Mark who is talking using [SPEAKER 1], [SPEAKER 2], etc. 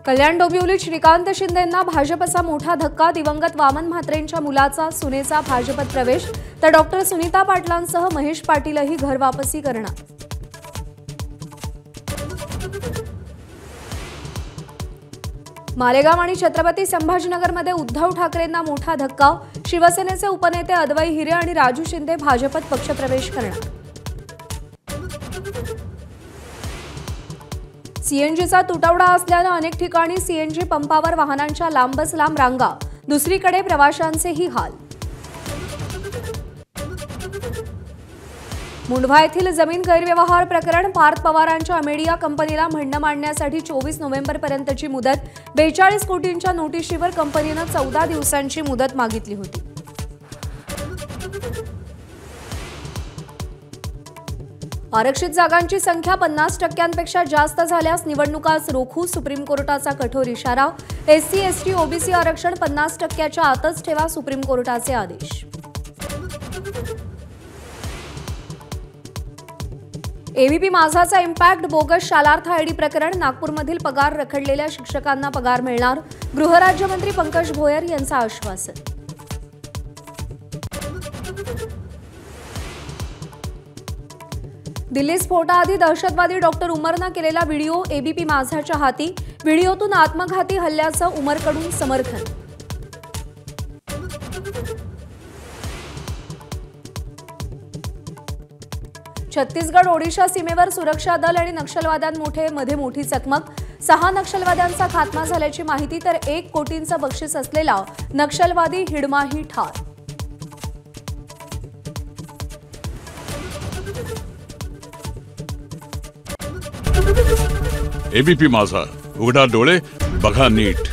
[SPEAKER 1] कल्याण डोंबिवलीत श्रीकांत शिंदेंना भाजपचा मोठा धक्का। दिवंगत वामन म्हात्रेंच्या मुलाचा सुनेचा भाजपत प्रवेश, तर डॉक्टर सुनीता पाटलांसह महेश पाटीलही घरवापसी करणार। मालेगाव आणि छत्रपती संभाजीनगरमध्ये उद्धव ठाकरेंना मोठा धक्का। शिवसेनेचे उपनेते अद्वै हिरे आणि राजू शिंदे भाजपत पक्षप्रवेश करणार। सीएनजीचा तुटवडा असल्याने अनेक ठिकाणी सीएनजी पंपावर वाहनांच्या लांबच लांब रांगा, दुसरीकडे प्रवाशांचेही हाल। मुंढवा येथील जमीन गैरव्यवहार प्रकरण, पार्थ पवारांच्या अमेडिया कंपनीला म्हणणं मांडण्यासाठी 24 नोव्हेंबरपर्यंतची मुदत। 42 कोटींच्या नोटिशीवर कंपनीने 14 दिवसांची मुदत मागितली होती। आरक्षित जागांची संख्या 50% जास्त झाल्यास निवडणुकाच रोखू, सुप्रीम कोर्टाचा कठोर इशारा। एससी एसटी ओबीसी आरक्षण 50%च्या आतच ठेवा, सुप्रीम कोर्टाचे आदेश। एबीपी माझाचा इम्पॅक्ट, बोगस शालार्थ आयडी प्रकरण, नागपूरमधील पगार रखडलेल्या शिक्षकांना पगार मिळणार। गृहराज्यमंत्री पंकज भोयर यांचं आश्वासन। दिल्ली स्फोटाआधी दहशतवादी डॉक्टर उमरनं केलेला व्हिडिओ एबीपी माझाच्या हाती। व्हिडिओतून आत्मघाती हल्ल्याचं उमरकडून समर्थन। छत्तीसगड ओडिशा सीमेवर सुरक्षा दल आणि नक्षलवाद्यांमध्ये मोठी चकमक। 6 नक्षलवाद्यांचा खात्मा झाल्याची माहिती, तर 1 कोटींचं बक्षीस असलेला नक्षलवादी हिडमाही ठार।
[SPEAKER 2] एबीपी माझा, उघडा डोळे बघा नीट।